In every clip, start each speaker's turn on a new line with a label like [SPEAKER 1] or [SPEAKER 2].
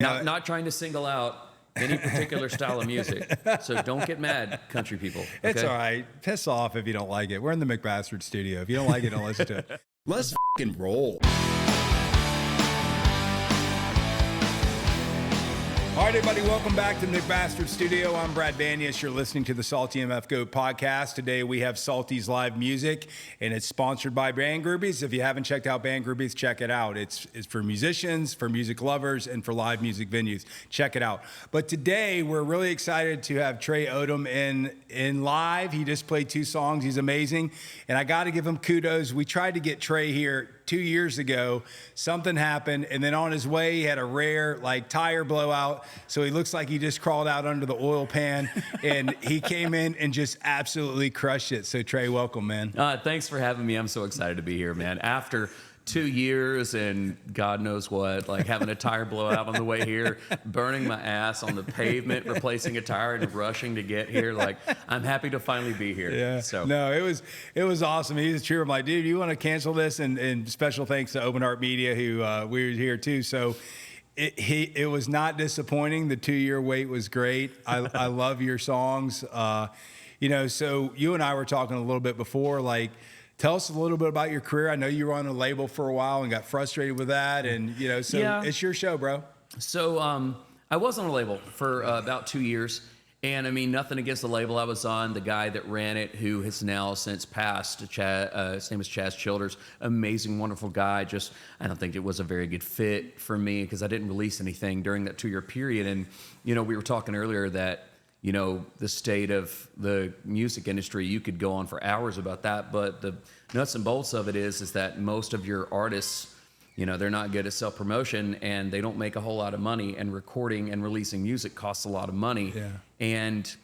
[SPEAKER 1] Not trying to single out any particular style of music. So don't get mad, country people. Okay?
[SPEAKER 2] It's all right. Piss off if you don't like it. We're in the McBastard studio. If you don't like it, don't listen to it.
[SPEAKER 3] Let's fucking roll.
[SPEAKER 2] All right, everybody, welcome back to the McBastard Studio. I'm Brad Banyas. You're listening to the Salty MF Goat podcast. Today we have Salty's live music, and it's sponsored by Band Groupies. If you haven't checked out Band Groupies, check it out. It's for musicians, for music lovers, and for live music venues. Check it out. But today we're really excited to have Trey Odum in live. He just played 2 songs. He's amazing, and I got to give him kudos. We tried to get Trey here 2 years ago. Something happened, and then on his way he had a rare tire blowout, so he looks like he just crawled out under the oil pan, and he came in and just absolutely crushed it. So Trey, welcome, man.
[SPEAKER 1] Thanks for having me. I'm so excited to be here, man. After 2 years and God knows what, having a tire blowout on the way here, burning my ass on the pavement, replacing a tire and rushing to get here. I'm happy to finally be here.
[SPEAKER 2] Yeah.
[SPEAKER 1] So
[SPEAKER 2] no, it was awesome. He was cheering. I'm like, dude, you want to cancel this? And special thanks to Open Heart Media, who we were here too. So it was not disappointing. The 2-year wait was great. I love your songs. So you and I were talking a little bit before, tell us a little bit about your career. I know you were on a label for a while and got frustrated with that. And,
[SPEAKER 1] Yeah.
[SPEAKER 2] It's your show, bro.
[SPEAKER 1] So I was on a label for about 2 years. And I mean, nothing against the label I was on. The guy that ran it, who has now since passed, his name is Chaz Childers, amazing, wonderful guy. Just, I don't think it was a very good fit for me because I didn't release anything during that 2-year period. And, we were talking earlier that, the state of the music industry, you could go on for hours about that, but the nuts and bolts of it is that most of your artists, they're not good at self-promotion and they don't make a whole lot of money, and recording and releasing music costs a lot of money.
[SPEAKER 2] Yeah.
[SPEAKER 1] And,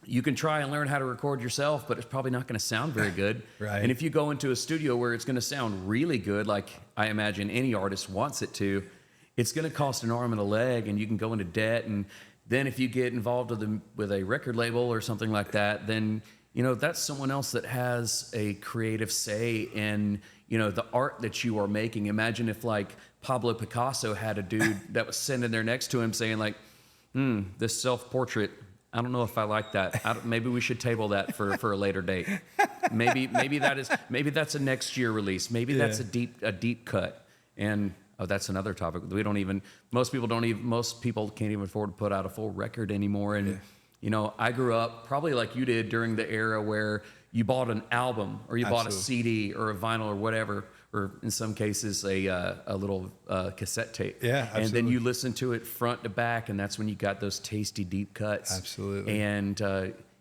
[SPEAKER 1] you can try and learn how to record yourself, but it's probably not going to sound very good.
[SPEAKER 2] Right.
[SPEAKER 1] And if you go into a studio where it's going to sound really good, like I imagine any artist wants it to, it's going to cost an arm and a leg, and you can go into debt. And then if you get involved with a record label or something like that, then, that's someone else that has a creative say in, the art that you are making. Imagine if Pablo Picasso had a dude that was sitting there next to him saying this self-portrait, I don't know if I like that. Maybe we should table that for a later date. Maybe that's a next year release. Maybe that's a deep cut. And that's another topic. Most people can't even afford to put out a full record anymore. And, I grew up probably like you did during the era where you bought an album or you bought a CD or a vinyl or whatever, or in some cases a little cassette tape.
[SPEAKER 2] Yeah, absolutely.
[SPEAKER 1] And then you listen to it front to back, and that's when you got those tasty deep cuts.
[SPEAKER 2] Absolutely.
[SPEAKER 1] And,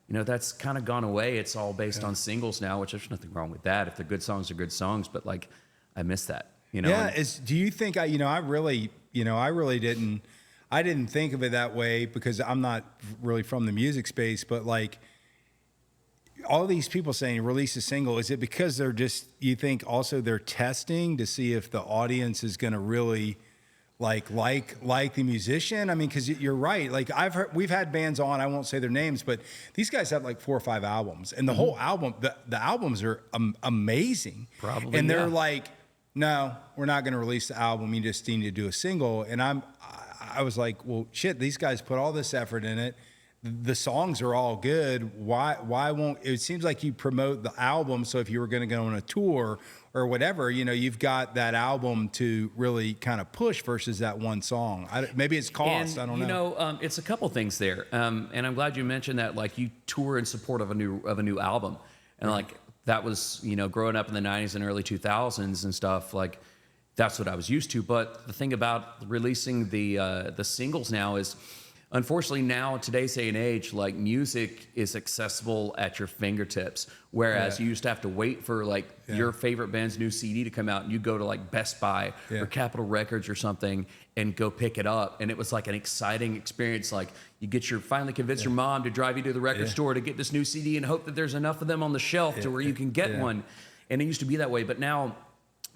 [SPEAKER 1] that's kind of gone away. It's all based on singles now, which there's nothing wrong with that. If they're good songs, they're good songs. But I miss that.
[SPEAKER 2] Yeah. Do you think I didn't think of it that way because I'm not really from the music space, but all these people saying release a single, is it because you think also they're testing to see if the audience is going to really like the musician? I mean, because you're right. We've had bands on, I won't say their names, but these guys have 4 or 5 albums, and the whole album, the albums are amazing.
[SPEAKER 1] Probably.
[SPEAKER 2] And they're no, we're not going to release the album. You just need to do a single. And I was like, well, shit, these guys put all this effort in it. The songs are all good. Why won't, it seems like you promote the album. So if you were going to go on a tour or whatever, you've got that album to really kind of push versus that one song. Maybe it's cost.
[SPEAKER 1] And,
[SPEAKER 2] I don't know.
[SPEAKER 1] It's a couple things there. And I'm glad you mentioned that, you tour in support of a new album. And that was, growing up in the 90s and early 2000s and stuff, that's what I was used to. But the thing about releasing the singles now is, unfortunately now, today's day and age, music is accessible at your fingertips. Whereas you used to have to wait for your favorite band's new CD to come out, and you go to Best Buy or Capitol Records or something and go pick it up. And it was an exciting experience. You finally convince your mom to drive you to the record store to get this new CD and hope that there's enough of them on the shelf to where you can get one. And it used to be that way. But now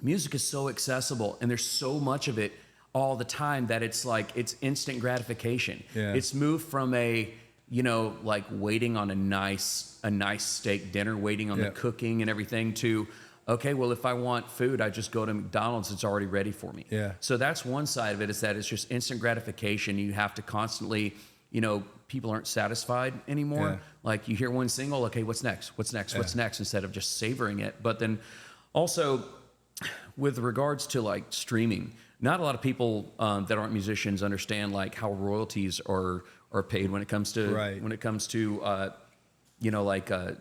[SPEAKER 1] music is so accessible, and there's so much of it all the time that it's instant gratification.
[SPEAKER 2] Yeah.
[SPEAKER 1] It's moved from waiting on a nice steak dinner, waiting on the cooking and everything, to okay, well, if I want food, I just go to McDonald's. It's already ready for me.
[SPEAKER 2] Yeah.
[SPEAKER 1] So that's one side of it, is that it's just instant gratification. You have to constantly, people aren't satisfied anymore.
[SPEAKER 2] Yeah.
[SPEAKER 1] Like you hear one single, okay, what's next? What's next? What's next? Instead of just savoring it. But then also with regards to like streaming, not a lot of people that aren't musicians understand like how royalties are paid when it comes to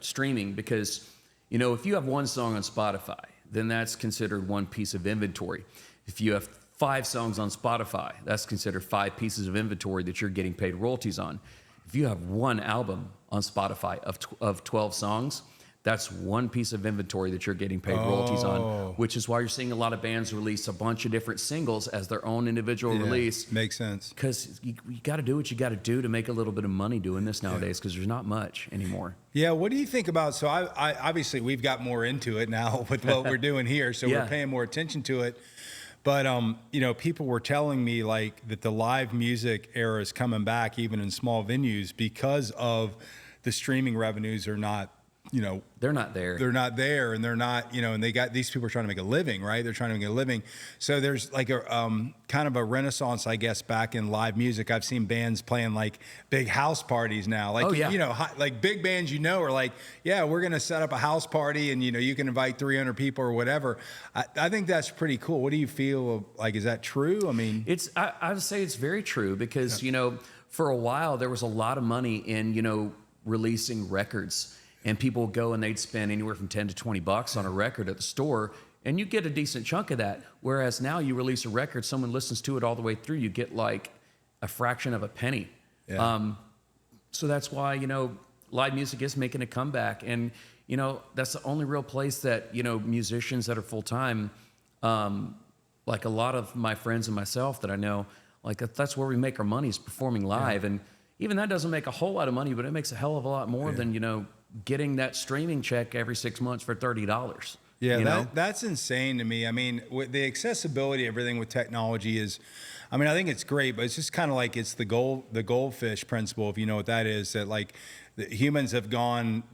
[SPEAKER 1] streaming, because if you have one song on Spotify, then that's considered one piece of inventory. If you have 5 songs on Spotify, that's considered 5 pieces of inventory that you're getting paid royalties on. If you have one album on Spotify of 12 songs, that's one piece of inventory that you're getting paid royalties on, which is why you're seeing a lot of bands release a bunch of different singles as their own individual release.
[SPEAKER 2] Makes sense.
[SPEAKER 1] Because you got to do what you got to do to make a little bit of money doing this nowadays, because there's not much anymore.
[SPEAKER 2] Yeah, what do you think about, so I obviously we've got more into it now with what we're doing here, so we're paying more attention to it. But, people were telling me like that the live music era is coming back even in small venues because of the streaming revenues are not,
[SPEAKER 1] they're not there.
[SPEAKER 2] They're not there, and they're not, and they got, these people are trying to make a living, right? They're trying to make a living. So there's like a kind of a renaissance, I guess, back in live music. I've seen bands playing like big house parties now. Like, like big bands, are like, yeah, we're going to set up a house party and, you can invite 300 people or whatever. I think that's pretty cool. What do you feel like? Is that true? I mean,
[SPEAKER 1] I would say it's very true because, for a while there was a lot of money in, releasing records. And people would go and they'd spend anywhere from $10 to $20 on a record at the store, and you get a decent chunk of that. Whereas now you release a record, someone listens to it all the way through, you get like a fraction of a penny.
[SPEAKER 2] Yeah.
[SPEAKER 1] So that's why, live music is making a comeback. And, that's the only real place that, musicians that are full-time, like a lot of my friends and myself that I know, like that's where we make our money, is performing live. And even that doesn't make a whole lot of money, but it makes a hell of a lot more than, getting that streaming check every 6 months for $30.
[SPEAKER 2] Yeah, that's insane to me. I mean, with the accessibility, everything with technology is, I think it's great, but it's just kind of like it's the goldfish principle, if you know what that is, that like the humans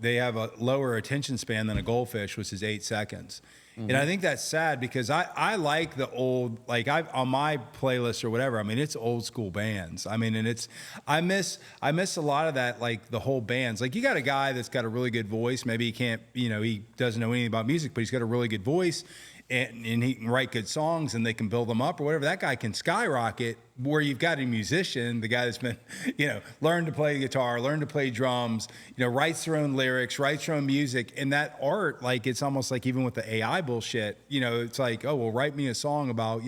[SPEAKER 2] they have a lower attention span than a goldfish, which is 8 seconds. Mm-hmm. And I think that's sad because I like the old, like on my playlist or whatever, it's old school bands. And I miss a lot of that, like the whole bands. Like you got a guy that's got a really good voice. Maybe he can't, he doesn't know anything about music, but he's got a really good voice and he can write good songs and they can build them up or whatever. That guy can skyrocket, where you've got a musician, the guy that's been, learned to play guitar, learned to play drums, writes their own lyrics, writes their own music. And that art, like, it's almost like even with the AI bullshit, it's like, oh, well, write me a song about,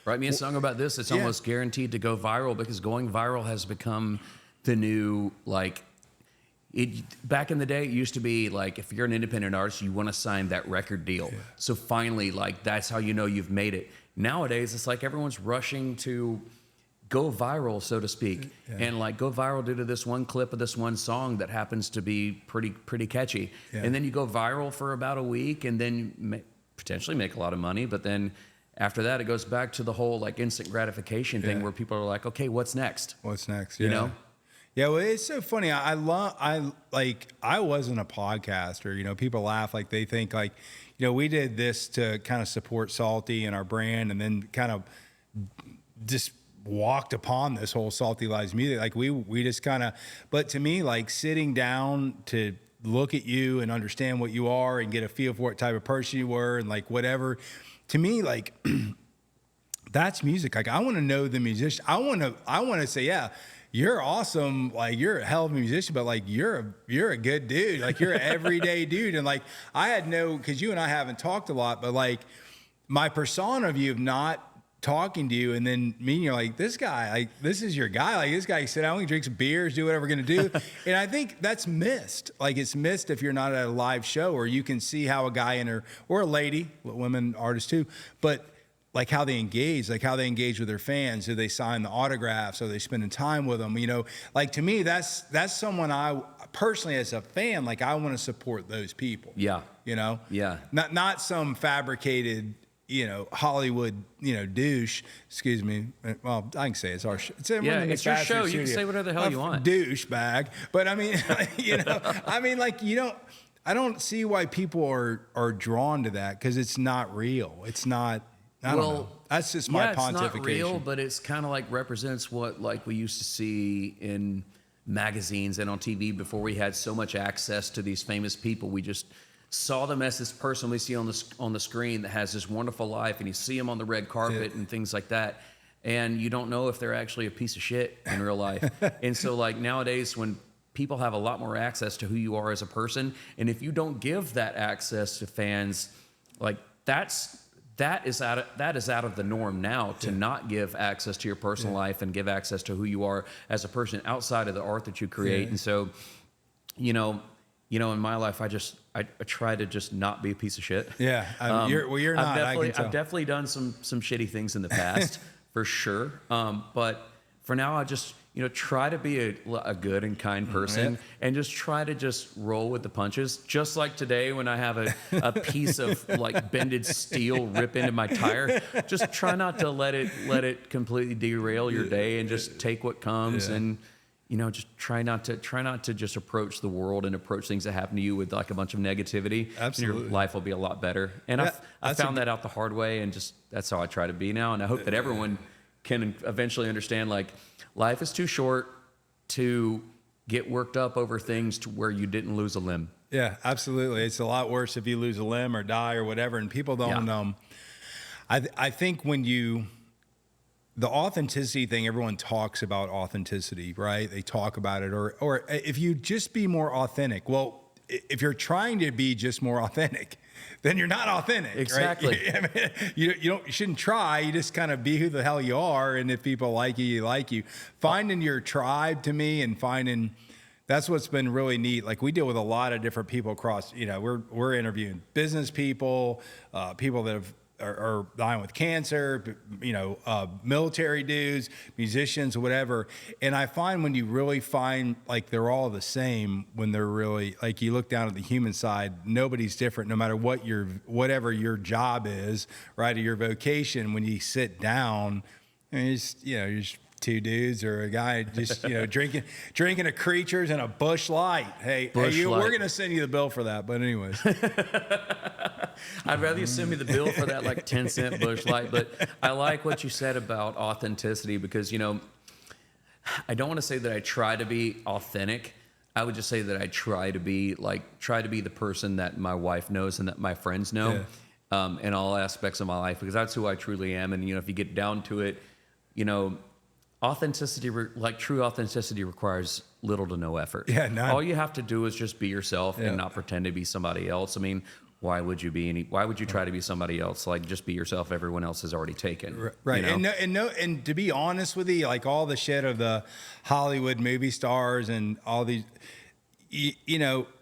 [SPEAKER 1] Write me a song about this. It's almost guaranteed to go viral, because going viral has become the new, like, back in the day, it used to be like, if you're an independent artist, you want to sign that record deal. Yeah. So finally, like, that's how you've made it. Nowadays, it's like everyone's rushing to go viral, so to speak, and like go viral due to this one clip of this one song that happens to be pretty catchy. Yeah. And then you go viral for about a week, and then you potentially make a lot of money. But then after that, it goes back to the whole like instant gratification thing, where people are like, okay, what's next?
[SPEAKER 2] What's next?
[SPEAKER 1] Yeah.
[SPEAKER 2] Yeah, well, it's so funny. I wasn't a podcaster. People laugh, like they think like, we did this to kind of support Salty and our brand, and then kind of just walked upon this whole Salty Lives music. Like we just kind of, but to me, like sitting down to look at you and understand what you are and get a feel for what type of person you were and like whatever, to me, like that's music. Like I want to know the musician. I want to say, yeah, you're awesome. Like you're a hell of a musician, but like you're a good dude. Like you're an everyday dude. And like because you and I haven't talked a lot, but like my persona of you of not talking to you, and then me and you're like, this guy, like this is your guy. Like this guy, you sit down, he drinks beers, do whatever we're gonna do. And I think that's missed. Like it's missed if you're not at a live show, or you can see how a guy or a lady, women artists too, but like how they engage with their fans. Do they sign the autographs? Are they spending time with them? Like to me, that's someone I personally, as a fan, like I want to support those people.
[SPEAKER 1] Yeah.
[SPEAKER 2] Yeah. Not some fabricated, Hollywood, douche. Excuse me. Well, I can say it's our show.
[SPEAKER 1] It's your show. You can say whatever the hell you want.
[SPEAKER 2] Douche bag. But I mean, like you don't. I don't see why people are drawn to that, because it's not real. It's not. I don't know. That's just my pontification.
[SPEAKER 1] It's not real, but it's kind of like represents what like we used to see in magazines and on TV before we had so much access to these famous people. We just saw them as this person we see on the screen that has this wonderful life, and you see them on the red carpet and things like that, and you don't know if they're actually a piece of shit in real life. And so like nowadays, when people have a lot more access to who you are as a person, and if you don't give that access to fans, like that is out of the norm now, to not give access to your personal life and give access to who you are as a person outside of the art that you create. And so, you know, in my life, I try to just not be a piece of shit.
[SPEAKER 2] Yeah, you're not.
[SPEAKER 1] I've definitely done some shitty things in the past, for sure. But for now, I just try to be a good and kind person, and just try to just roll with the punches. Just like today, when I have a piece of like bended steel rip into my tire, just try not to let it completely derail your day, and just take what comes and. Just try not to just approach the world and approach things that happen to you with like a bunch of negativity.
[SPEAKER 2] Absolutely.
[SPEAKER 1] Your life will be a lot better. And I found that out the hard way, and just that's how I try to be now. And I hope that everyone can eventually understand, like, life is too short to get worked up over things to where you didn't lose a limb.
[SPEAKER 2] Yeah, absolutely. It's a lot worse if you lose a limb or die or whatever. And people don't, I think the authenticity thing, everyone talks about authenticity, right? They talk about it. Or if you just be more authentic. Well, if you're trying to be just more authentic, then you're not authentic.
[SPEAKER 1] Exactly.
[SPEAKER 2] Right? I mean, you shouldn't try. You just kind of be who the hell you are. And if people like you like you. Finding your tribe, to me, and that's what's been really neat. Like, we deal with a lot of different people across, we're interviewing business people, people that are dying with cancer, military dudes, musicians, whatever. And I find when you really find like they're all the same, when they're really like, you look down at the human side, nobody's different, no matter whatever your job is, right? Or your vocation. When you sit down, and you're just two dudes or a guy just drinking a Creatures and a Busch Light. Hey, we're gonna send you the bill for that. But anyways.
[SPEAKER 1] I'd rather you send me the bill for that like 10-cent Busch Light. But I like what you said about authenticity, because I don't want to say that I try to be authentic. I would just say that I try to be the person that my wife knows and that my friends know, in all aspects of my life, because that's who I truly am. And if you get down to it, authenticity, like true authenticity, requires little to no effort.
[SPEAKER 2] Yeah, none.
[SPEAKER 1] All you have to do is just be yourself and not pretend to be somebody else. I mean, why would you try to be somebody else? Like, just be yourself. Everyone else is already taken.
[SPEAKER 2] Right. And to be honest with you, like all the shit of the Hollywood movie stars and all these,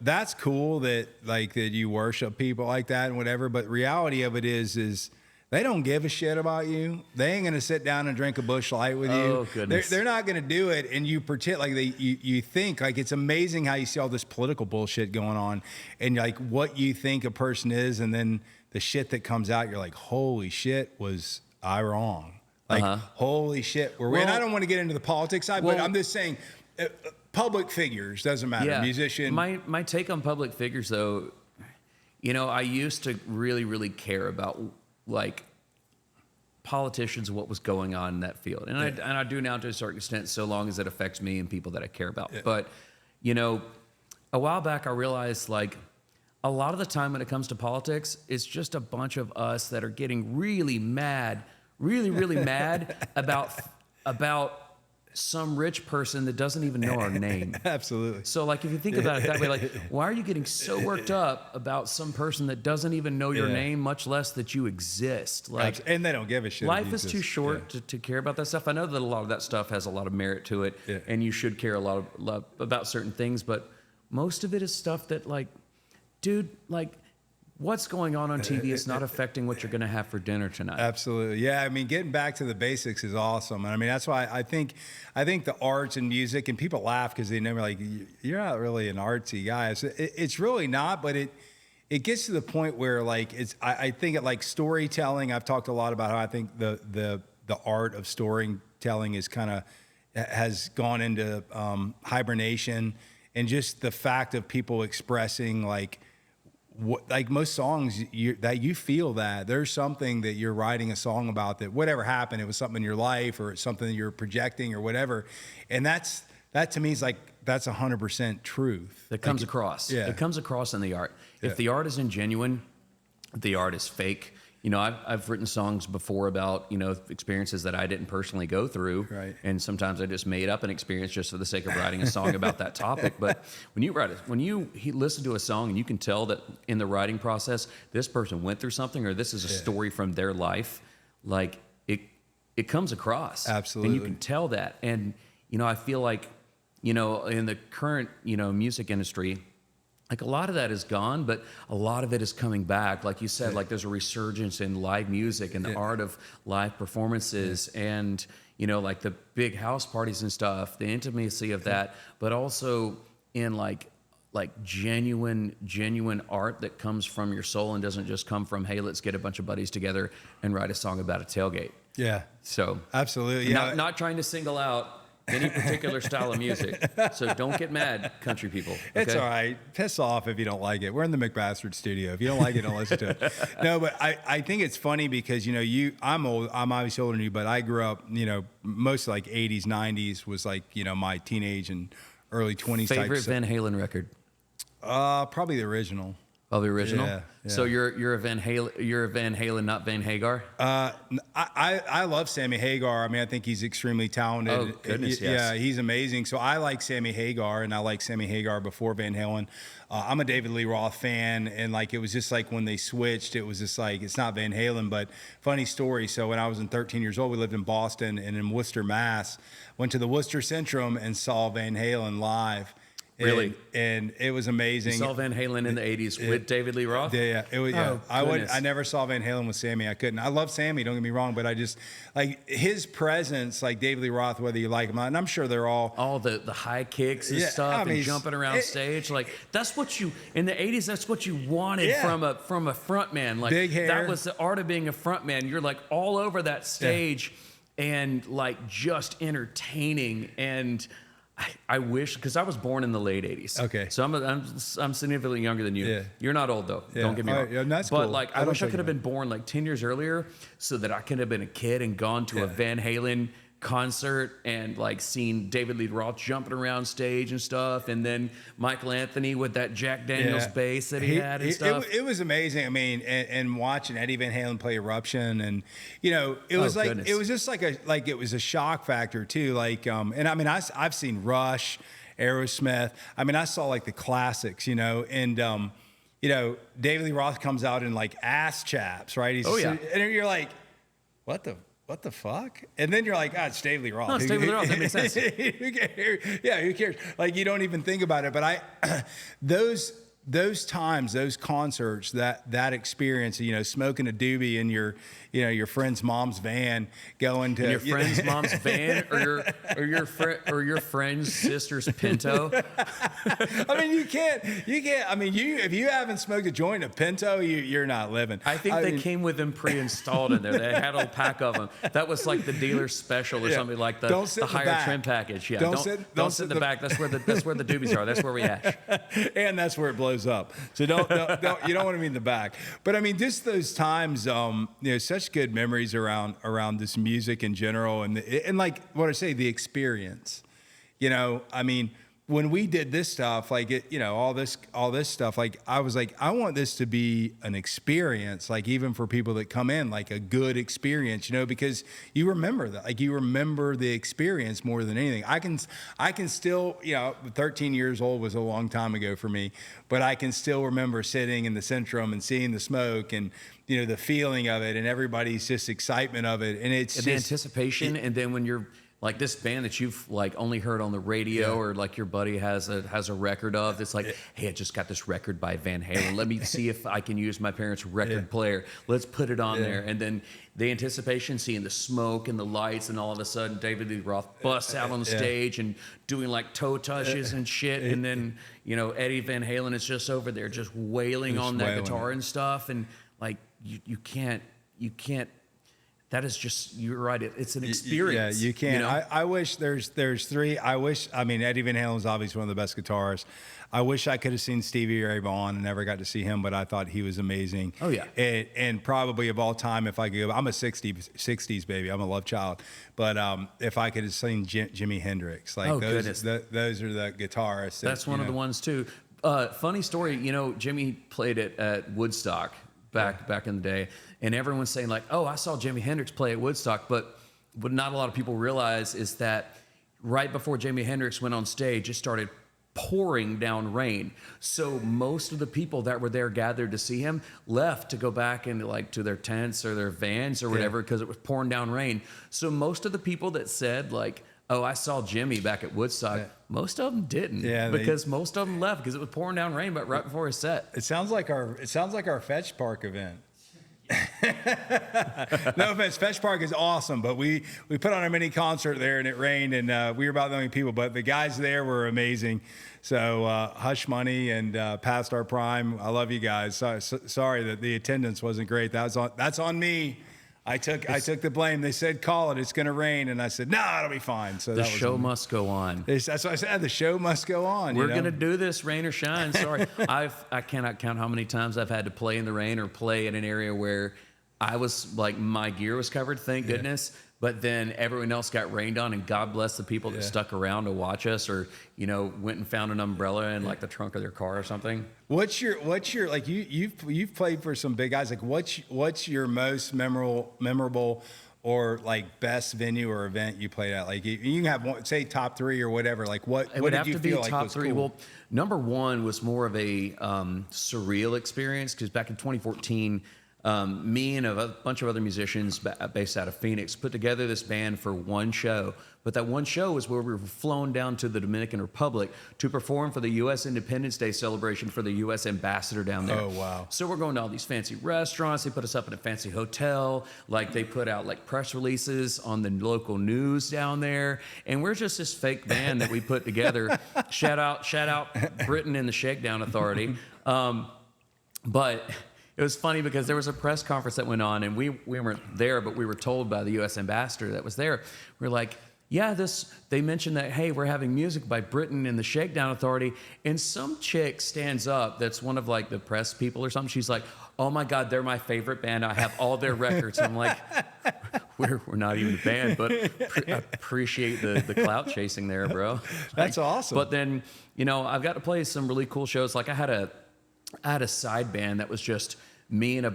[SPEAKER 2] that's cool that you worship people like that and whatever. But reality of it is they don't give a shit about you. They ain't gonna sit down and drink a Busch Light with you.
[SPEAKER 1] Oh, goodness.
[SPEAKER 2] They're not gonna do it. And you pretend like you think, like, it's amazing how you see all this political bullshit going on, and like what you think a person is, and then the shit that comes out, you're like, holy shit, was I wrong? Like, holy shit, were we? And I don't want to get into the politics side, but I'm just saying, public figures, doesn't matter.
[SPEAKER 1] Yeah.
[SPEAKER 2] Musician.
[SPEAKER 1] My take on public figures, though, I used to really, really care about like politicians and what was going on in that field. And I do now to a certain extent, so long as it affects me and people that I care about. Yeah. But, a while back I realized, like, a lot of the time when it comes to politics, it's just a bunch of us that are getting really mad, really, really mad about some rich person that doesn't even know our name.
[SPEAKER 2] Absolutely.
[SPEAKER 1] So, like, if you think about it that way, like, why are you getting so worked up about some person that doesn't even know your name, much less that you exist? Like,
[SPEAKER 2] and they don't give a shit.
[SPEAKER 1] Life is too short to care about that stuff. I know that a lot of that stuff has a lot of merit to it, and you should care a lot about certain things, but most of it is stuff that, like, dude, like, what's going on TV is not affecting what you're going to have for dinner tonight.
[SPEAKER 2] Absolutely. Yeah. I mean, getting back to the basics is awesome. And I mean, that's why I think the arts and music, and people laugh because they never like, you're not really an artsy guy. It's really not, but it gets to the point where, like, I think it, like, storytelling. I've talked a lot about how I think the art of storytelling is has gone into hibernation, and just the fact of people expressing, like, like most songs that you feel that there's something that you're writing a song about, that whatever happened, it was something in your life or it's something that you're projecting or whatever. And that to me is like, that's 100% truth.
[SPEAKER 1] That comes across.
[SPEAKER 2] Yeah.
[SPEAKER 1] It comes across in the art. If the art isn't genuine, the art is fake. You know, I've written songs before about, you know, experiences that I didn't personally go through.
[SPEAKER 2] Right.
[SPEAKER 1] And sometimes I just made up an experience just for the sake of writing a song about that topic. But when you listen to a song and you can tell that in the writing process, this person went through something or this is a story from their life, like it comes across.
[SPEAKER 2] Absolutely.
[SPEAKER 1] And you can tell that. And, you know, I feel like, you know, in the current, you know, music industry, like a lot of that is gone, but a lot of it is coming back. Like you said, like there's a resurgence in live music and the art of live performances and, you know, like the big house parties and stuff, the intimacy of that, but also in like genuine art that comes from your soul and doesn't just come from, hey, let's get a bunch of buddies together and write a song about a tailgate.
[SPEAKER 2] Yeah.
[SPEAKER 1] So
[SPEAKER 2] absolutely.
[SPEAKER 1] Not trying to single out any particular style of music. So don't get mad, country people. Okay?
[SPEAKER 2] It's all right. Piss off if you don't like it. We're in the McBastard studio. If you don't like it, don't listen to it. No, but I think it's funny because, you know, I'm old. I'm obviously older than you, but I grew up, you know, most like 80s, 90s was like, you know, my teenage and early 20s.
[SPEAKER 1] Favorite Van Halen record?
[SPEAKER 2] Probably the original.
[SPEAKER 1] Oh, the original?
[SPEAKER 2] Yeah.
[SPEAKER 1] So you're a Van Halen, not Van Hagar?
[SPEAKER 2] I love Sammy Hagar. I mean, I think he's extremely talented.
[SPEAKER 1] Oh, goodness, yes.
[SPEAKER 2] Yeah, he's amazing. So I like Sammy Hagar, and I like Sammy Hagar before Van Halen. I'm a David Lee Roth fan, and like it was just like when they switched, it was just like it's not Van Halen. But funny story. So when I was 13 years old, we lived in Boston and in Worcester, Mass. Went to the Worcester Centrum and saw Van Halen live.
[SPEAKER 1] Really?
[SPEAKER 2] And it was amazing.
[SPEAKER 1] You saw Van Halen in the 80s with David Lee Roth?
[SPEAKER 2] Yeah. It was, yeah.
[SPEAKER 1] Oh,
[SPEAKER 2] I never saw Van Halen with Sammy. I couldn't. I love Sammy, don't get me wrong, but I just, like, his presence, like David Lee Roth, whether you like him or not, and I'm sure they're all
[SPEAKER 1] the high kicks and stuff,
[SPEAKER 2] I mean,
[SPEAKER 1] and jumping around stage. Like, that's what you, in the 80s, that's what you wanted from a front man. Like,
[SPEAKER 2] big hair.
[SPEAKER 1] That was the art of being a front man. You're, like, all over that stage and, like, just entertaining. And I wish, because I was born in the late 80s.
[SPEAKER 2] Okay.
[SPEAKER 1] So I'm significantly younger than you.
[SPEAKER 2] Yeah.
[SPEAKER 1] You're not old, though.
[SPEAKER 2] Yeah.
[SPEAKER 1] Don't get me wrong.
[SPEAKER 2] Yeah, that's
[SPEAKER 1] but,
[SPEAKER 2] cool.
[SPEAKER 1] like, I wish I could have been born, like, 10 years earlier so that I could have been a kid and gone to a Van Halen concert and, like, seen David Lee Roth jumping around stage and stuff, and then Michael Anthony with that Jack Daniels bass that he had and stuff.
[SPEAKER 2] It was amazing. I mean, and watching Eddie Van Halen play Eruption, and you know, it was like
[SPEAKER 1] goodness.
[SPEAKER 2] it was just like it was a shock factor too. Like, and I mean, I've seen Rush, Aerosmith. I mean, I saw like the classics, you know, and you know, David Lee Roth comes out in like ass chaps, right? And you're like, what the fuck? And then you're like, it's David Lee Roth.
[SPEAKER 1] No, it's David Lee Roth. That makes sense.
[SPEAKER 2] Who cares? Like, you don't even think about it. But those times, those concerts, that experience, you know, smoking a doobie in your friend's mom's van, going to
[SPEAKER 1] your friend's mom's van or your friend's sister's Pinto.
[SPEAKER 2] I mean, you can't. I mean, if you haven't smoked a joint of Pinto, you're not living.
[SPEAKER 1] I think they came with them pre-installed in there. They had a pack of them. That was like the dealer's special or something, like the higher trim package. Yeah, don't sit in the back. That's where the doobies are. That's where we hash.
[SPEAKER 2] And that's where it blows up. So don't you don't want to be in the back. But I mean, just those times, you know, such good memories around this music in general, and like what I say, the experience. You know, I mean, when we did this stuff, like you know, all this stuff, like I was like, I want this to be an experience, like even for people that come in, like a good experience, you know, because you remember that, like you remember the experience more than anything. I can still, you know, 13 years old was a long time ago for me, but I can still remember sitting in the Centrum and seeing the smoke and, you know, the feeling of it and everybody's just excitement of it. And it's
[SPEAKER 1] the anticipation. And then when you're like this band that you've like only heard on the radio or like your buddy has a record of, it's like, hey, I just got this record by Van Halen. Let me see if I can use my parents' record player. Let's put it on there. And then the anticipation, seeing the smoke and the lights, and all of a sudden David Lee Roth busts out on the stage and doing like toe touches and shit. And then, you know, Eddie Van Halen is just over there just wailing on that guitar and stuff. And like, you can't that is just, you're right. It's an experience.
[SPEAKER 2] Yeah, you can.
[SPEAKER 1] You know?
[SPEAKER 2] I wish there's three. I mean, Eddie Van Halen's obviously one of the best guitarists. I wish I could have seen Stevie Ray Vaughan and never got to see him, but I thought he was amazing.
[SPEAKER 1] Oh, yeah.
[SPEAKER 2] And probably of all time, if I could go, I'm a 60s baby. I'm a love child. But if I could have seen Jimi Hendrix, like those are the guitarists.
[SPEAKER 1] That's one of the ones too. Funny story, you know, Jimmy played it at Woodstock back in the day, and everyone's saying like, "Oh, I saw Jimi Hendrix play at Woodstock," but what not a lot of people realize is that right before Jimi Hendrix went on stage, it started pouring down rain. So most of the people that were there gathered to see him left to go back into like to their tents or their vans or whatever because it was pouring down rain. So most of the people that said like, "Oh, I saw Jimmy back at Woodstock," most of them didn't, because most of them left because it was pouring down rain, but right before his set.
[SPEAKER 2] It sounds like our Fetch Park event. No offense, Fetch Park is awesome, but we put on a mini concert there and it rained and we were about the only people, but the guys there were amazing. So Hush Money and Past Our Prime, I love you guys. Sorry that the attendance wasn't great. That's on me. I took the blame. They said, "Call it. It's going to rain," and I said, "No, it'll be fine." So
[SPEAKER 1] the show must go on.
[SPEAKER 2] That's what I said. The show must go on.
[SPEAKER 1] We're going to do this, rain or shine. Sorry, I cannot count how many times I've had to play in the rain or play in an area where I was like my gear was covered. Thank goodness. But then everyone else got rained on, and God bless the people that stuck around to watch us, or went and found an umbrella in like the trunk of their car or something. What's
[SPEAKER 2] your like you've played for some big guys. Like what's your most memorable or like best venue or event you played at? Like you can have one, say top three or whatever. Like what did you feel like
[SPEAKER 1] top
[SPEAKER 2] was
[SPEAKER 1] three?
[SPEAKER 2] Cool?
[SPEAKER 1] Well, number one was more of a surreal experience because back in 2014. Me and a bunch of other musicians based out of Phoenix put together this band for one show. But that one show was where we were flown down to the Dominican Republic to perform for the U.S. Independence Day celebration for the U.S. ambassador down there.
[SPEAKER 2] Oh, wow.
[SPEAKER 1] So we're going to all these fancy restaurants. They put us up in a fancy hotel. Like they put out like press releases on the local news down there. And we're just this fake band that we put together. Shout out Britain and the Shakedown Authority. But it was funny because there was a press conference that went on, and we weren't there, but we were told by the U.S. ambassador that was there. We're like, yeah, they mentioned that, hey, we're having music by Britain and the Shakedown Authority, and some chick stands up that's one of like the press people or something. She's like, "Oh my God, they're my favorite band. I have all their records." I'm like, we're not even a band, but I appreciate the clout chasing there, bro.
[SPEAKER 2] That's awesome.
[SPEAKER 1] But then, I've got to play some really cool shows. Like I had a side band that was just me and a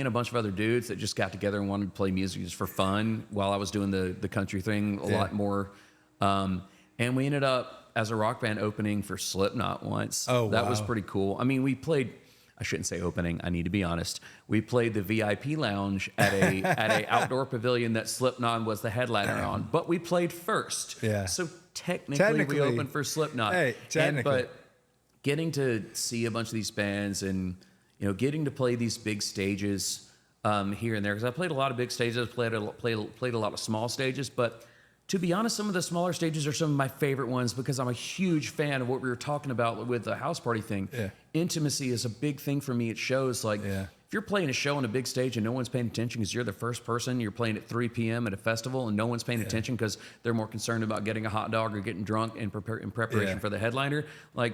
[SPEAKER 1] bunch of other dudes that just got together and wanted to play music just for fun while I was doing the country thing a lot more. And we ended up as a rock band opening for Slipknot once.
[SPEAKER 2] Oh, wow.
[SPEAKER 1] That was pretty cool. I mean, we played, I shouldn't say opening, I need to be honest. We played the VIP lounge at a outdoor pavilion that Slipknot was the headliner on, but we played first.
[SPEAKER 2] Yeah.
[SPEAKER 1] So technically we opened for Slipknot.
[SPEAKER 2] Hey, technically.
[SPEAKER 1] But getting to see a bunch of these bands and getting to play these big stages here and there, because I played a lot of big stages, played a lot of small stages, but to be honest, some of the smaller stages are some of my favorite ones because I'm a huge fan of what we were talking about with the house party thing.
[SPEAKER 2] Yeah.
[SPEAKER 1] Intimacy is a big thing for me. It shows like if you're playing a show on a big stage and no one's paying attention because you're the first person, you're playing at 3 p.m. at a festival and no one's paying attention because they're more concerned about getting a hot dog or getting drunk in preparation for the headliner. Like,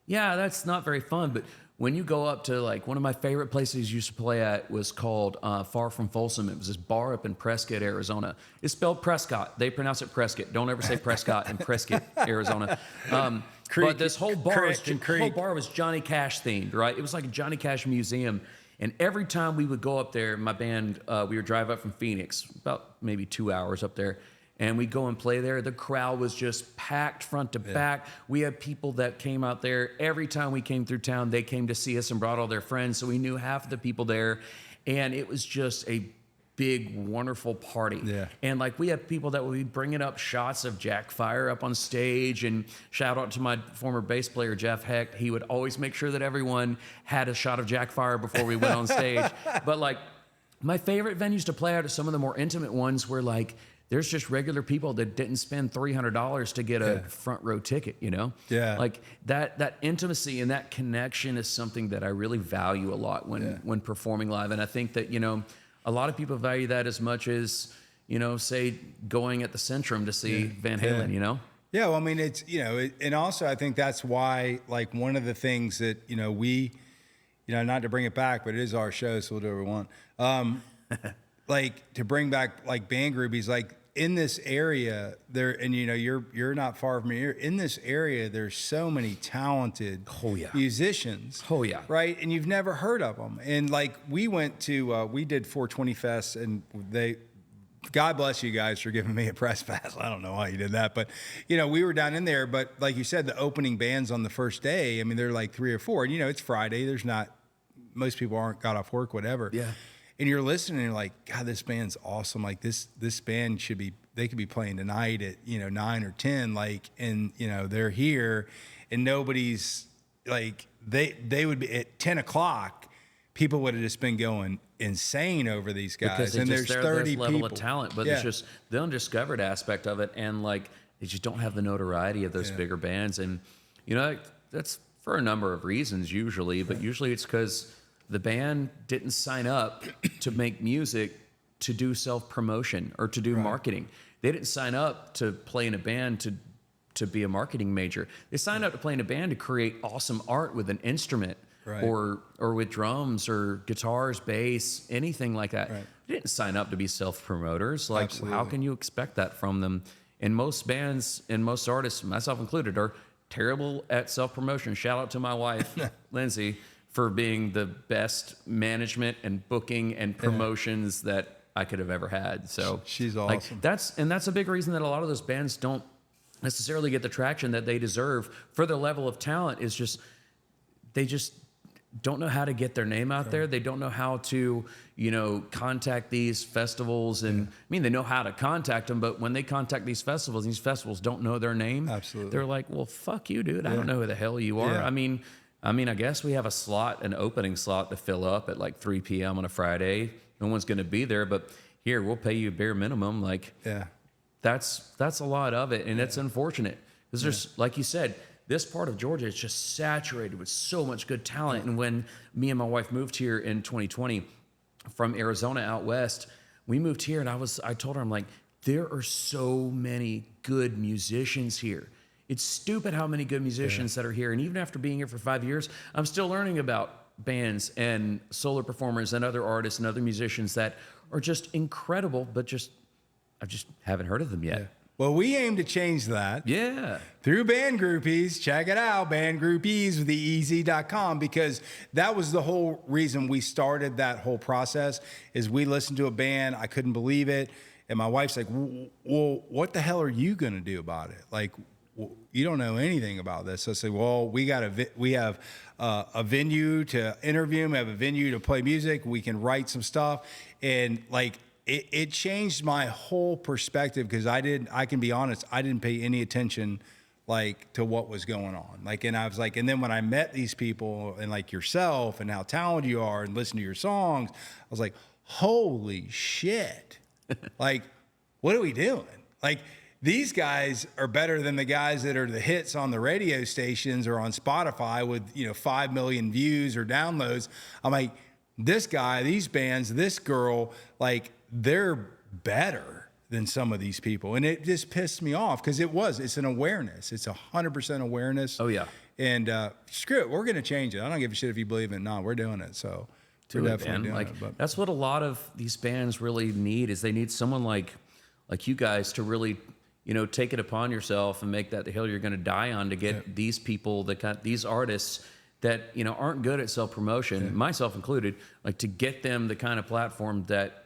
[SPEAKER 1] yeah, that's not very fun. But when you go up to like one of my favorite places you used to play at was called Far From Folsom. It was this bar up in Prescott, Arizona. It's spelled Prescott. They pronounce it Prescott. Don't ever say Prescott in Prescott, Arizona. But this whole bar was Johnny Cash themed, right? It was like a Johnny Cash museum. And every time we would go up there, my band, we would drive up from Phoenix, about maybe 2 hours up there. And we'd go and play there. The crowd was just packed front to back. We had people that came out there. Every time we came through town, they came to see us and brought all their friends. So we knew half of the people there. And it was just a big, wonderful party. Yeah. And like we had people that would be bringing up shots of Jack Fire up on stage. And shout out to my former bass player, Jeff Hecht. He would always make sure that everyone had a shot of Jack Fire before we went on stage. But like my favorite venues to play out are some of the more intimate ones where like, there's just regular people that didn't spend $300 to get a front row ticket, Yeah. Like that intimacy and that connection is something that I really value a lot when performing live. And I think that, a lot of people value that as much as, say going at the Centrum to see Van Halen,
[SPEAKER 2] Yeah, well, I mean, it's, and also I think that's why, like, one of the things that, we, not to bring it back, but it is our show, so we'll do what we want. Like, to bring back, like, band groupies, like, in this area there, and you're not far from here. In this area, there's so many talented musicians.
[SPEAKER 1] Oh yeah,
[SPEAKER 2] right. And you've never heard of them. And like we went to we did 420 Fest, and God bless you guys for giving me a press pass. I don't know why you did that, but we were down in there. But like you said, the opening bands on the first day, I mean, they're like 3 or 4, and it's Friday. There's not, most people aren't got off work, whatever.
[SPEAKER 1] Yeah.
[SPEAKER 2] And you're listening and you're like, God, this band's awesome. Like this band they could be playing tonight at, 9 or 10, like, and they're here, and nobody's like, they would be at 10 o'clock, people would have just been going insane over these guys. And there's 30
[SPEAKER 1] level
[SPEAKER 2] people.
[SPEAKER 1] Of talent, but it's just the undiscovered aspect of it. And like, they just don't have the notoriety of those bigger bands. And, that's for a number of reasons usually, but usually it's because the band didn't sign up to make music to do self-promotion or to do marketing. They didn't sign up to play in a band to be a marketing major. They signed up to play in a band to create awesome art with an instrument or with drums or guitars, bass, anything like that. Right. They didn't sign up to be self-promoters. Like, how can you expect that from them? And most bands and most artists, myself included, are terrible at self-promotion. Shout out to my wife, Lindsay, for being the best management and booking and promotions that I could have ever had. So
[SPEAKER 2] she's awesome.
[SPEAKER 1] That's a big reason that a lot of those bands don't necessarily get the traction that they deserve for their level of talent. Is just they just don't know how to get their name out there. They don't know how to, contact these festivals. And I mean, they know how to contact them, but when they contact these festivals don't know their name.
[SPEAKER 2] Absolutely.
[SPEAKER 1] They're like, well, fuck you, dude. I don't know who the hell you are.
[SPEAKER 2] Yeah.
[SPEAKER 1] I mean, I guess we have an opening slot to fill up at like 3 p.m. on a Friday. No one's going to be there, but here, we'll pay you a bare minimum. Like, that's a lot of it. And it's unfortunate because there's, like you said, this part of Georgia is just saturated with so much good talent. And when me and my wife moved here in 2020 from Arizona out west, we moved here and I told her, I'm like, there are so many good musicians here. It's stupid how many good musicians that are here. And even after being here for 5 years, I'm still learning about bands and solo performers and other artists and other musicians that are just incredible, but I just haven't heard of them yet.
[SPEAKER 2] Yeah. Well, we aim to change that.
[SPEAKER 1] Yeah.
[SPEAKER 2] Through Band Groupies. Check it out, bandgroupies with the EZ.com, because that was the whole reason we started that whole process is we listened to a band. I couldn't believe it. And my wife's like, well, what the hell are you going to do about it? Like, you don't know anything about this. So I said, well, we have a venue to interview them. We have a venue to play music. We can write some stuff. And like, it changed my whole perspective because I can be honest, I didn't pay any attention like to what was going on. Like, and I was like, and then when I met these people and like yourself and how talented you are and listen to your songs, I was like, holy shit. Like, what are we doing? Like, these guys are better than the guys that are the hits on the radio stations or on Spotify with, 5 million views or downloads. I'm like, this guy, these bands, this girl, like, they're better than some of these people. And it just pissed me off because it's an awareness. It's 100% awareness.
[SPEAKER 1] Oh, yeah.
[SPEAKER 2] And screw it. We're going to change it. I don't give a shit if you believe it. No, we're doing it. So we're definitely doing it. But
[SPEAKER 1] that's what a lot of these bands really need is they need someone like you guys to really, take it upon yourself and make that the hill you're going to die on to get these people, these artists that, aren't good at self-promotion, myself included, like to get them the kind of platform that,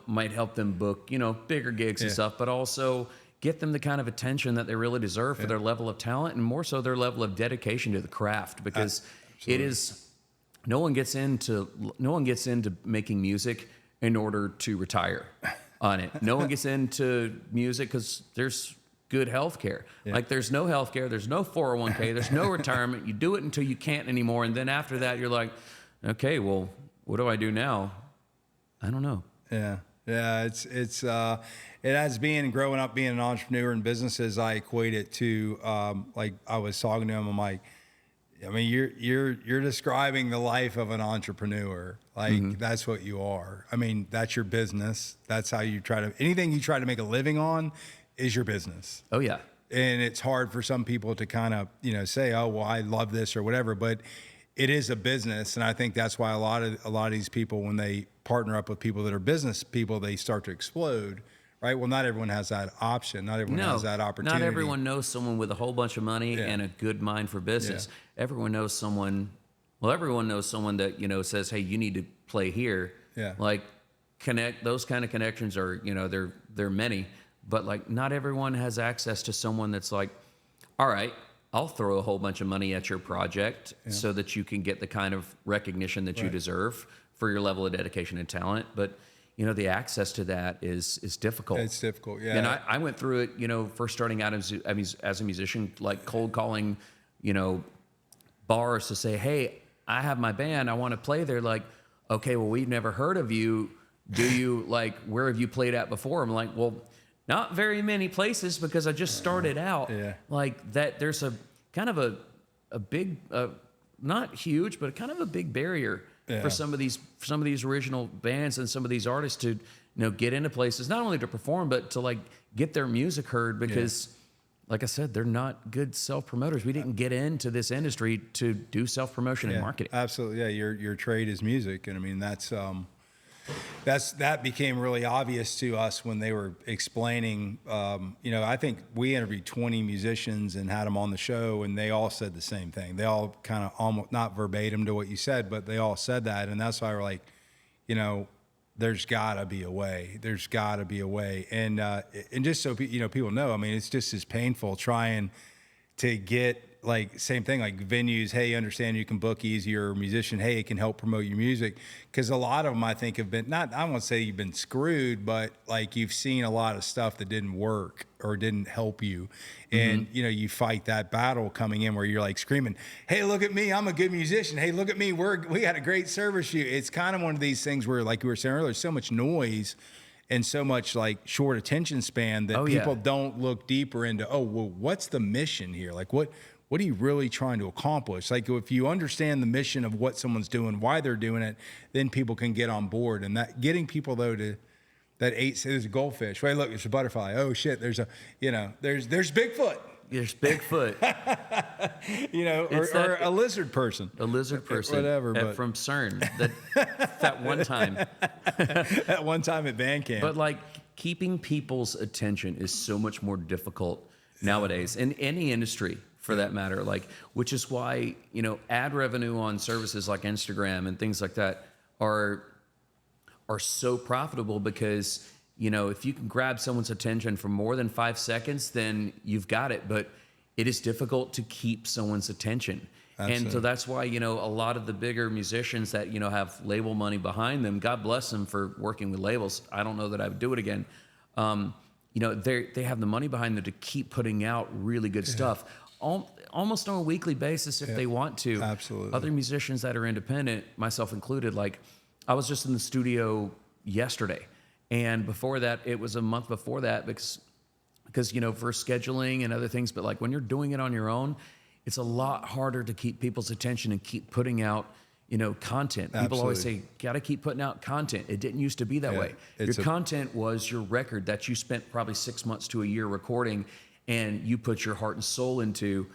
[SPEAKER 1] might help them book, bigger gigs and stuff, but also get them the kind of attention that they really deserve for their level of talent and more so their level of dedication to the craft, because no one gets into making music in order to retire on it. No one gets into music because there's good health care. Like there's no health care, there's no 401k, there's no retirement. You do it until you can't anymore. And then after that, you're like, okay, well, what do I do now? I don't know.
[SPEAKER 2] Yeah. It has been growing up being an entrepreneur in businesses. I equate it to, like I was talking to him, I'm like, I mean, you're describing the life of an entrepreneur. Like that's what you are. I mean, that's your business. That's how you anything you try to make a living on is your business.
[SPEAKER 1] Oh yeah.
[SPEAKER 2] And it's hard for some people to kind of, say, oh, well, I love this or whatever, but it is a business. And I think that's why a lot of these people, when they partner up with people that are business people, they start to explode. Right. Well, not everyone has that option. Not everyone has that opportunity.
[SPEAKER 1] Not everyone knows someone with a whole bunch of money and a good mind for business. Yeah. Everyone knows someone that, says, hey, you need to play here.
[SPEAKER 2] Yeah.
[SPEAKER 1] Like those kind of connections are, they're many, but like not everyone has access to someone that's like, all right, I'll throw a whole bunch of money at your project so that you can get the kind of recognition that you deserve for your level of dedication and talent. But the access to that is difficult.
[SPEAKER 2] It's difficult, yeah.
[SPEAKER 1] And I went through it, first starting out as a musician, like cold calling, bars to say, hey, I have my band, I want to play there. Like, okay, well, we've never heard of you. Do you, like, where have you played at before? I'm like, well, not very many places because I just started out.
[SPEAKER 2] Yeah.
[SPEAKER 1] Like that, there's a kind of a big, not huge, but kind of a big barrier for some of these original bands and some of these artists to get into places, not only to perform but to like get their music heard, because like I said, they're not good self-promoters. We didn't get into this industry to do self-promotion and marketing.
[SPEAKER 2] Absolutely. Yeah, your trade is music, and I mean that became really obvious to us when they were explaining. I think we interviewed 20 musicians and had them on the show, and they all said the same thing. They all kind of almost not verbatim to what you said, but they all said that, and that's why we're like, there's got to be a way. There's got to be a way, and just so people know, I mean, it's just as painful trying to get. Like same thing, like venues, hey, understand you can book easier, or musician, hey, it can help promote your music. Because a lot of them, I think, have been, I won't say you've been screwed, but like you've seen a lot of stuff that didn't work or didn't help you. And, you fight that battle coming in where you're like screaming, hey, look at me, I'm a good musician. Hey, look at me, we got a great service shoot. It's kind of one of these things where, like you were saying earlier, there's so much noise and so much like short attention span that people don't look deeper into, well, what's the mission here? Like what are you really trying to accomplish? Like if you understand the mission of what someone's doing, why they're doing it, then people can get on board. And that getting people though to there's a goldfish. Wait, look, there's a butterfly. Oh shit, there's Bigfoot.
[SPEAKER 1] There's Bigfoot.
[SPEAKER 2] or a lizard person.
[SPEAKER 1] A lizard person.
[SPEAKER 2] Whatever. But
[SPEAKER 1] from CERN. That one time.
[SPEAKER 2] That one time at band camp.
[SPEAKER 1] But like keeping people's attention is so much more difficult nowadays in any industry, for that matter, like, which is why, ad revenue on services like Instagram and things like that are so profitable, because, if you can grab someone's attention for more than 5 seconds, then you've got it. But it is difficult to keep someone's attention. Absolutely. And so that's why, a lot of the bigger musicians that, have label money behind them, God bless them for working with labels. I don't know that I would do it again. They have the money behind them to keep putting out really good stuff. Almost on a weekly basis if they want to.
[SPEAKER 2] Absolutely.
[SPEAKER 1] Other musicians that are independent, myself included, like I was just in the studio yesterday, and before that, it was a month before that because for scheduling and other things. But like when you're doing it on your own, it's a lot harder to keep people's attention and keep putting out content.
[SPEAKER 2] Absolutely.
[SPEAKER 1] People always say, gotta keep putting out content. It didn't used to be that way. Your content was your record that you spent probably 6 months to a year recording, and you put your heart and soul into,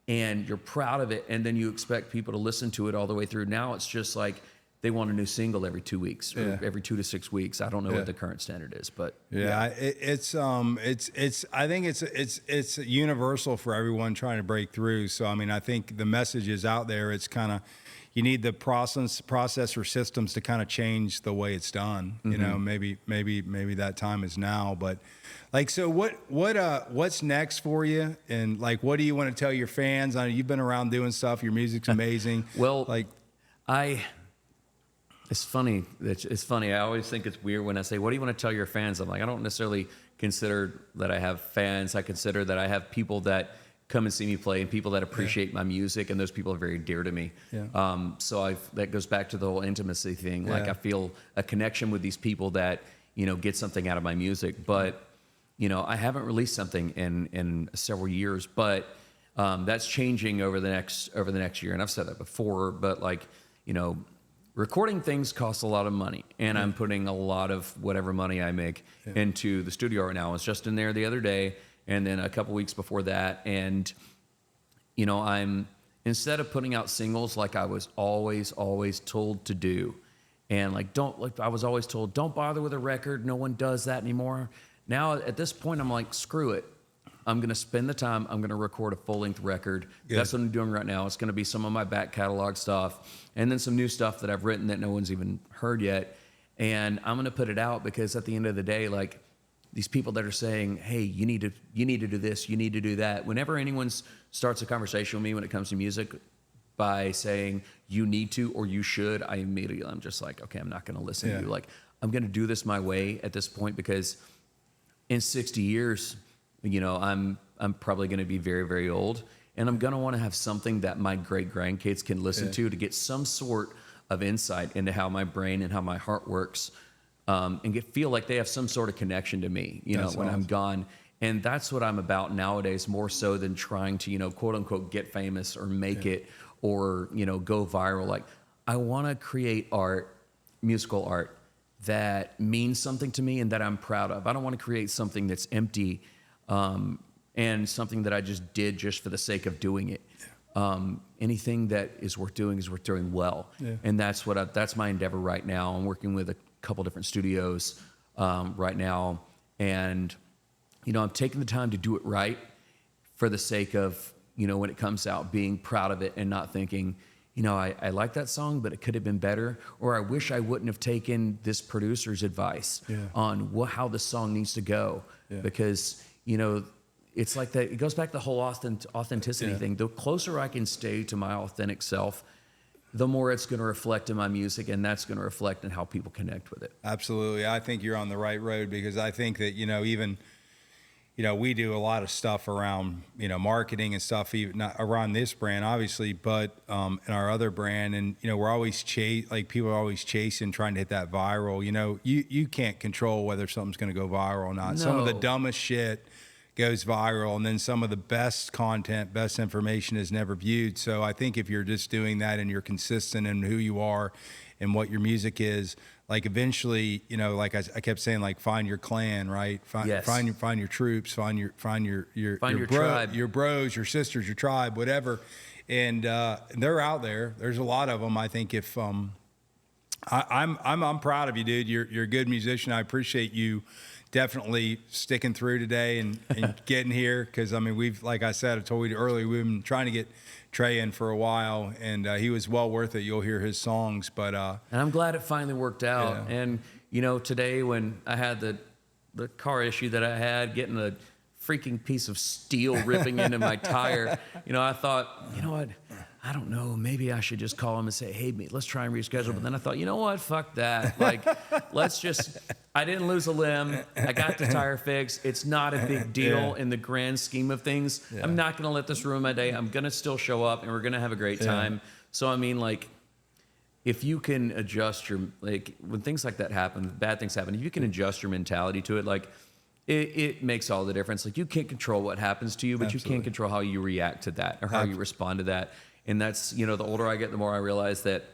[SPEAKER 1] and you're proud of it, and then you expect people to listen to it all the way through. Now it's just like they want a new single every 2 weeks or every 2 to 6 weeks. I don't know what the current standard is, but
[SPEAKER 2] it's I think it's universal for everyone trying to break through. So I mean, I think the message is out there. It's kind of, you need the process or systems to kind of change the way it's done. Maybe that time is now. But like, so what's next for you? And like, what do you want to tell your fans? I know you've been around doing stuff. Your music's amazing.
[SPEAKER 1] Well,
[SPEAKER 2] like,
[SPEAKER 1] it's funny. I always think it's weird when I say, what do you want to tell your fans? I'm like, I don't necessarily consider that I have fans. I consider that I have people that come and see me play, and people that appreciate my music, and those people are very dear to me. So that goes back to the whole intimacy thing. Like I feel a connection with these people that get something out of my music. But I haven't released something in several years, but That's changing over the next year. And I've said that before, but like, recording things costs a lot of money, and I'm putting a lot of whatever money I make into the studio right now. I was just in there the other day, and then a couple weeks before that. And, I'm, instead of putting out singles like I was always told to do, and I was always told, don't bother with a record. No one does that anymore. Now at this point, I'm like, screw it. I'm going to spend the time. I'm going to record a full-length record. Good. That's what I'm doing right now. It's going to be some of my back catalog stuff and then some new stuff that I've written that no one's even heard yet. And I'm going to put it out because at the end of the day, like these people that are saying, hey, you need to do this, you need to do that. Whenever anyone starts a conversation with me when it comes to music by saying you need to or you should, I'm just like, okay, I'm not going to listen to you. Like, I'm going to do this my way at this point because in 60 years, I'm probably going to be very, very old, and I'm going to want to have something that my great grandkids can listen to get some sort of insight into how my brain and how my heart works, and feel like they have some sort of connection to me, when I'm gone. And that's what I'm about nowadays, more so than trying to, quote unquote, get famous or make it or, go viral. Like, I want to create art, musical art that means something to me and that I'm proud of. I don't want to create something that's empty, and something that I just did just for the sake of doing it. Anything that is worth doing well. And that's that's my endeavor right now. I'm working with a couple different studios right now, and I'm taking the time to do it right for the sake of when it comes out, being proud of it and not thinking, I like that song, but it could have been better, or I wish I wouldn't have taken this producer's advice on how the song needs to go, because it's like that. It goes back to the whole authenticity thing. The closer I can stay to my authentic self, the more it's going to reflect in my music, and that's going to reflect in how people connect with it.
[SPEAKER 2] Absolutely. I think you're on the right road, because I think that, even, we do a lot of stuff around, marketing and stuff, even not around this brand, obviously, but in our other brand. And, we're always people are always chasing, trying to hit that viral. You can't control whether something's going to go viral or not. No. Some of the dumbest shit goes viral, and then some of the best content, best information is never viewed. So I think if you're just doing that and you're consistent in who you are and what your music is, like eventually, like I kept saying, like find your clan, right? Find your troops, find your
[SPEAKER 1] tribe,
[SPEAKER 2] your bros, your sisters, your tribe, whatever. And they're out there. There's a lot of them. I think if I'm proud of you, dude. You're a good musician. I appreciate you definitely sticking through today and getting here, because like I said, I told you earlier, we've been trying to get Trey in for a while, and he was well worth it. You'll hear his songs, but and
[SPEAKER 1] I'm glad it finally worked out. And today when I had the car issue that I had, getting a freaking piece of steel ripping into my tire, I thought, what? I don't know, maybe I should just call him and say, hey, let's try and reschedule. But then I thought, you know what? Fuck that. Like, I didn't lose a limb. I got the tire fixed. It's not a big deal in the grand scheme of things. I'm not going to let this ruin my day. I'm going to still show up, and we're going to have a great time. So, if you can adjust when things like that happen, bad things happen, if you can adjust your mentality to it, it makes all the difference. Like, you can't control what happens to you, but you can control how you react to that or how you respond to that. And that's, the older I get, the more I realize that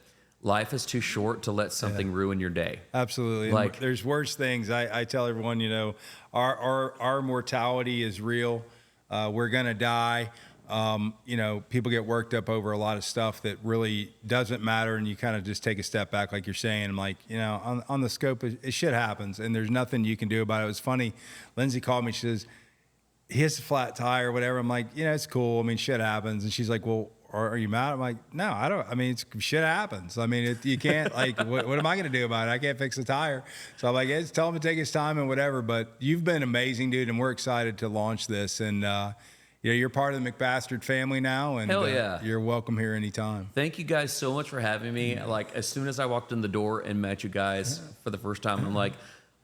[SPEAKER 1] life is too short to let something ruin your day.
[SPEAKER 2] Absolutely. Like, there's worse things. I tell everyone, our mortality is real. We're going to die. People get worked up over a lot of stuff that really doesn't matter. And you kind of just take a step back, like you're saying. I'm like, on the scope, shit happens, and there's nothing you can do about it. It was funny. Lindsay called me. She says, he has a flat tire or whatever. I'm like, it's cool. Shit happens. And she's like, well, are you mad? I'm like, no, I don't. Shit happens. You can't, what am I going to do about it? I can't fix the tire. So I'm like, tell him to take his time and whatever. But you've been amazing, dude, and we're excited to launch this. And, you're part of the McBastard family now. And
[SPEAKER 1] hell yeah.
[SPEAKER 2] You're welcome here anytime.
[SPEAKER 1] Thank you guys so much for having me. As soon as I walked in the door and met you guys for the first time, I'm like,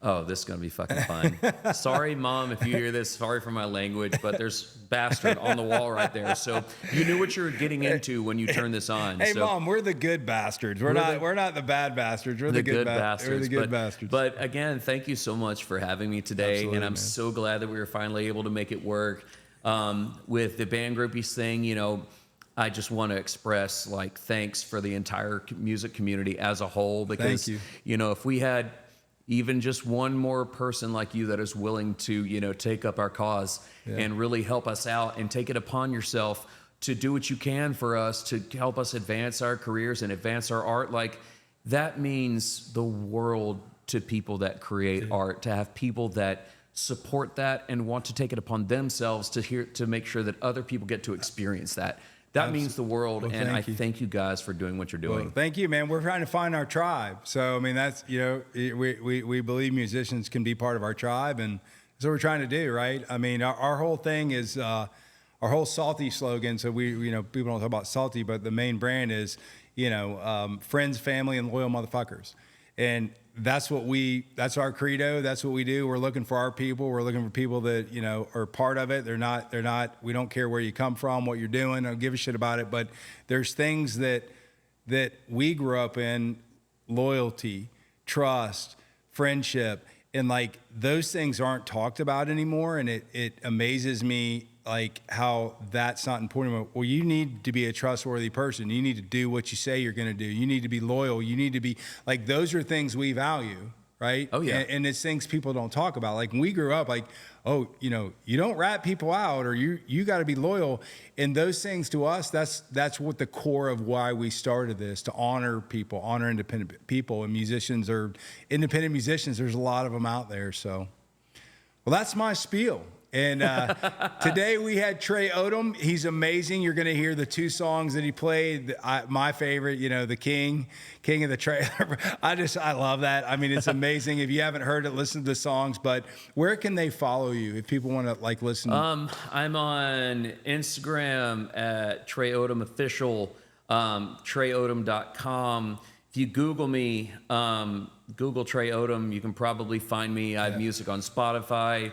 [SPEAKER 1] oh, this is going to be fucking fun. Sorry, Mom, if you hear this. Sorry for my language, but there's bastard on the wall right there. So you knew what you were getting into when you turned this on.
[SPEAKER 2] Hey, Mom, we're the good bastards. We're not the bad bastards. We're the good bastards. We're the good bastards.
[SPEAKER 1] But again, thank you so much for having me today.
[SPEAKER 2] Absolutely,
[SPEAKER 1] and I'm
[SPEAKER 2] man.
[SPEAKER 1] so glad that we were finally able to make it work. with the Band Groupies thing, you know, I just want to express like thanks for the entire music community as a whole, because, you know, if we had even just one more person like you that is willing to, you know, take up our cause and really help us out and take it upon yourself to do what you can for us to help us advance our careers and advance our art, like that means the world to people that create art, to have people that support that and want to take it upon themselves to make sure that other people get to experience that. That means the world, and I thank you guys for doing what you're doing.
[SPEAKER 2] Well, thank you, man. We're trying to find our tribe. So, I mean, that's, you know, we believe musicians can be part of our tribe, and that's what we're trying to do, right? I mean, our whole thing is, our whole Salty slogan, so you know, people don't talk about Salty, but the main brand is, you know, friends, family, and loyal motherfuckers. And that's our credo. That's what we do. We're looking for our people. We're looking for people that, you know, are part of it. We don't care where you come from, what you're doing. I don't give a shit about it. But there's things that we grew up in: loyalty, trust, friendship. And like those things aren't talked about anymore. And it amazes me like how that's not important. Well, you need to be a trustworthy person. You need to do what you say you're going to do. You need to be loyal. You need to be like, those are things we value, right?
[SPEAKER 1] Oh yeah.
[SPEAKER 2] And it's things people don't talk about. Like when we grew up, like, oh, you know, you don't rat people out, or you got to be loyal. And those things to us, that's what the core of why we started this, to honor people, honor independent people, and musicians are independent musicians. There's a lot of them out there. So, well, that's my spiel. And today we had Trey Odum. He's amazing. You're going to hear the two songs that he played. My favorite, you know, the King of the Trailer. I love that. I mean, it's amazing. If you haven't heard it, listen to the songs. But where can they follow you if people want to like listen?
[SPEAKER 1] I'm on Instagram at Trey Odum Official, TreyOdum.com. If you Google me, Google Trey Odum, you can probably find me. I have music on Spotify.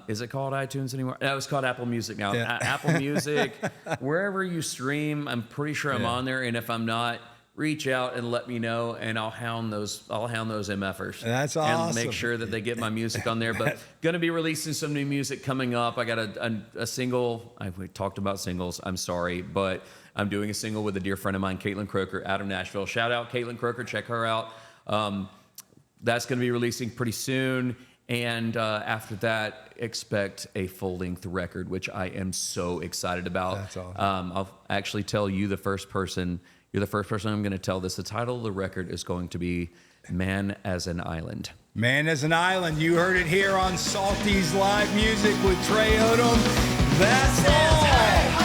[SPEAKER 1] Is it called iTunes anymore? No, it's called Apple Music now. Apple Music, wherever you stream, I'm pretty sure I'm on there. And if I'm not, reach out and let me know, and I'll hound those MFers.
[SPEAKER 2] That's awesome.
[SPEAKER 1] And make sure that they get my music on there. But gonna be releasing some new music coming up. I got a single. We talked about singles. I'm sorry, but I'm doing a single with a dear friend of mine, Caitlin Croker, out of Nashville. Shout out Caitlin Croker. Check her out. That's gonna be releasing pretty soon. And after that, expect a full-length record, which I am so excited about.
[SPEAKER 2] That's awesome.
[SPEAKER 1] I'll actually tell you the first person. You're the first person I'm going to tell this. The title of the record is going to be Man as an Island.
[SPEAKER 2] Man as an Island. You heard it here on Salty's Live Music with Trey Odum. That's all.